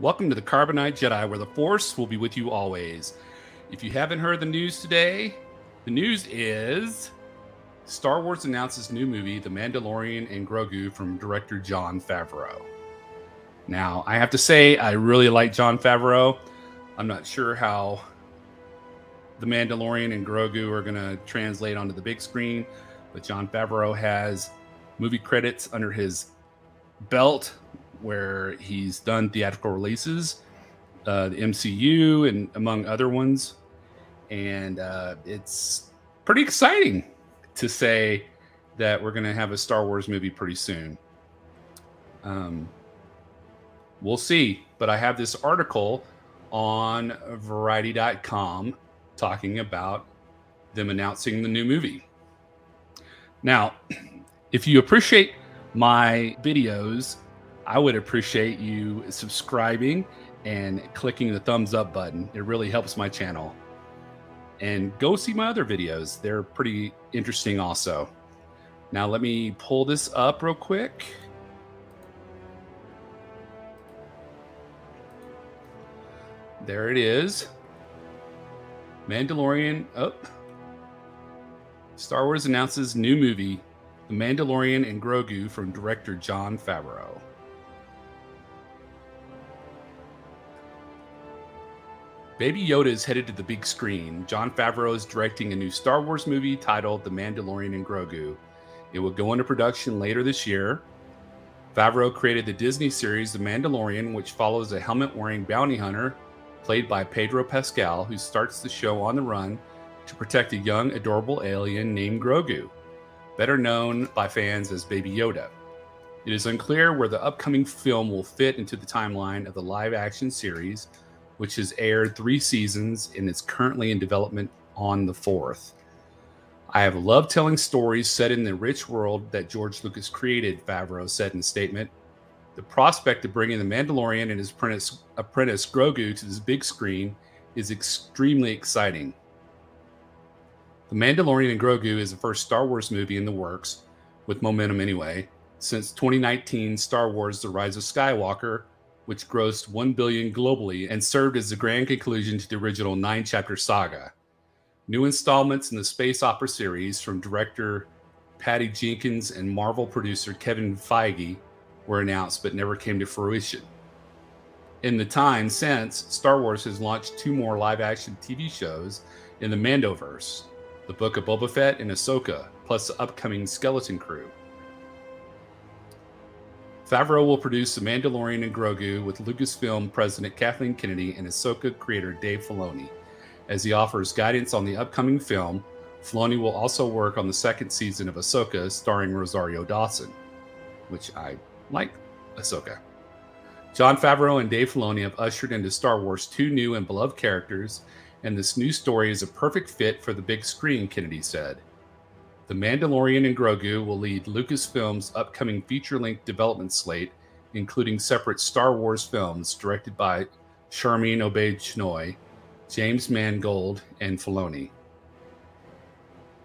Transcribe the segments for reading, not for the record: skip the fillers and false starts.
Welcome to the Carbonite Jedi, where the Force will be with you always. If you haven't heard the news today, the news is Star Wars announces new movie, The Mandalorian and Grogu, from director Jon Favreau. Now, I have to say, I really like Jon Favreau. I'm not sure how The Mandalorian and Grogu are going to translate onto the big screen, but Jon Favreau has movie credits under his belt where he's done theatrical releases, the MCU, and among other ones. And it's pretty exciting to say that we're going to have a Star Wars movie pretty soon. We'll see. But I have this article on Variety.com talking about them announcing the new movie. Now, if you appreciate my videos, I would appreciate you subscribing and clicking the thumbs up button. It really helps my channel. And go see my other videos. They're pretty interesting also. Now let me pull this up real quick. There it is. Mandalorian. Oh. Star Wars announces new movie, The Mandalorian and Grogu, from director Jon Favreau. Baby Yoda is headed to the big screen. Jon Favreau is directing a new Star Wars movie titled The Mandalorian and Grogu. It will go into production later this year. Favreau created the Disney series The Mandalorian, which follows a helmet-wearing bounty hunter played by Pedro Pascal, who starts the show on the run to protect a young, adorable alien named Grogu, better known by fans as Baby Yoda. It is unclear where the upcoming film will fit into the timeline of the live-action series, which has aired 3 seasons and is currently in development on the 4th. I have loved telling stories set in the rich world that George Lucas created, Favreau said in a statement. The prospect of bringing the Mandalorian and his apprentice Grogu to this big screen is extremely exciting. The Mandalorian and Grogu is the first Star Wars movie in the works, with momentum anyway, since 2019 Star Wars The Rise of Skywalker, which grossed $1 billion globally and served as the grand conclusion to the original 9-chapter saga. New installments in the space opera series from director Patty Jenkins and Marvel producer Kevin Feige were announced but never came to fruition. In the time since, Star Wars has launched 2 more live-action TV shows in the Mandoverse, The Book of Boba Fett and Ahsoka, plus the upcoming Skeleton Crew. Favreau will produce The Mandalorian and Grogu with Lucasfilm president Kathleen Kennedy and Ahsoka creator Dave Filoni. As he offers guidance on the upcoming film, Filoni will also work on the 2nd season of Ahsoka, starring Rosario Dawson, which I like Ahsoka. Jon Favreau and Dave Filoni have ushered into Star Wars 2 new and beloved characters, and this new story is a perfect fit for the big screen, Kennedy said. The Mandalorian and Grogu will lead Lucasfilm's upcoming feature-length development slate, including separate Star Wars films directed by Sharmeen Obaid-Chinoy, James Mangold, and Filoni.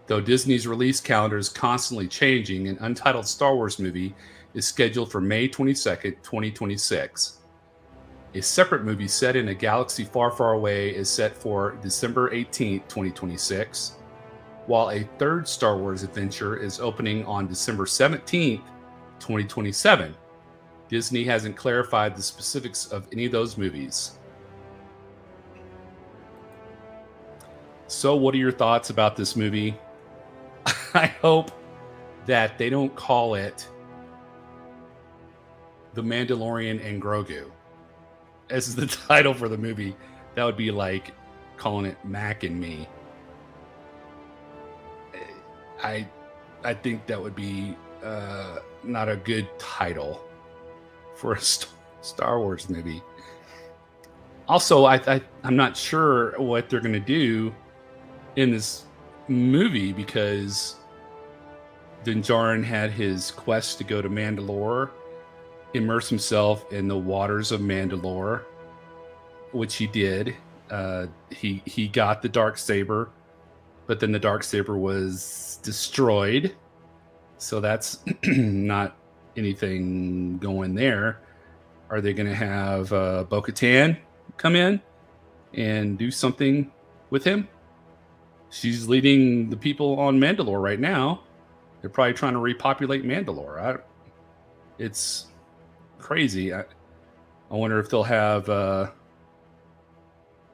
Though Disney's release calendar is constantly changing, an untitled Star Wars movie is scheduled for May 22nd, 2026. A separate movie set in a galaxy far, far away is set for December 18th, 2026. While a 3rd Star Wars adventure is opening on December 17th, 2027. Disney hasn't clarified the specifics of any of those movies. So what are your thoughts about this movie? I hope that they don't call it The Mandalorian and Grogu as the title for the movie. That would be like calling it Mac and Me. I think that would be not a good title for a Star Wars movie. Also, I'm not sure what they're going to do in this movie, because Din Djarin had his quest to go to Mandalore, immerse himself in the waters of Mandalore, which he did. He got the Darksaber, but then the Darksaber was destroyed. So that's not anything going there. Are they going to have Bo-Katan come in and do something with him? She's leading the people on Mandalore right now. They're probably trying to repopulate Mandalore. It's crazy. I wonder if they'll have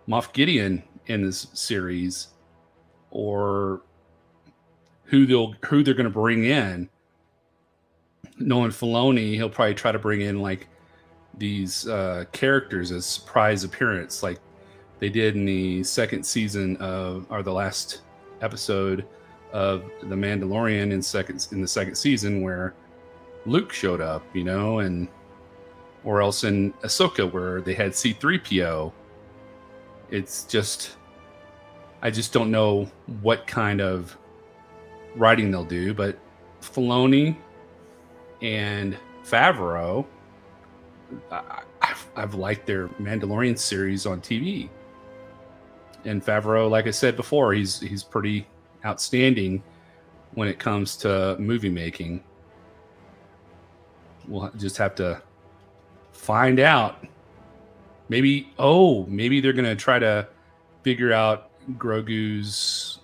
Moff Gideon in this series, or who they're going to bring in. Knowing Filoni, he'll probably try to bring in like these characters as surprise appearance, like they did in the second season of, or the last episode of The Mandalorian in the second season, where Luke showed up, you know, and or else in Ahsoka where they had C-3PO. It's just, I just don't know what kind of writing they'll do, but Filoni and Favreau, I've liked their Mandalorian series on TV. And Favreau, like I said before, he's pretty outstanding when it comes to movie making. We'll just have to find out. Maybe they're going to try to figure out Grogu's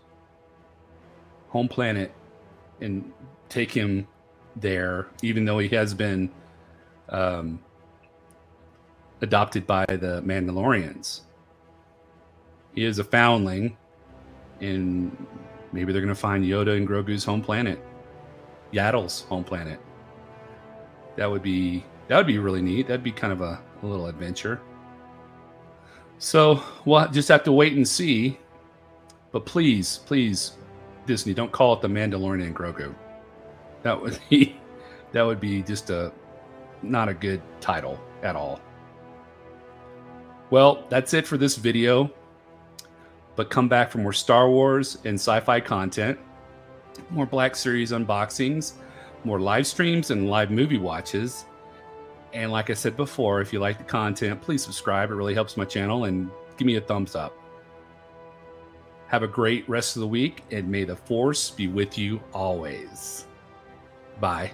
home planet and take him there, even though he has been adopted by the Mandalorians. He is a foundling, and maybe they're going to find Yoda and Grogu's home planet, Yaddle's home planet. That would be really neat. That'd be kind of a little adventure. So we'll just have to wait and see. But please, Disney, don't call it the Mandalorian Grogu. That would be just not a good title at all. Well, that's it for this video. But come back for more Star Wars and sci-fi content, more Black Series unboxings, more live streams and live movie watches. And like I said before, if you like the content, please subscribe. It really helps my channel, and give me a thumbs up. Have a great rest of the week, and may the Force be with you always. Bye.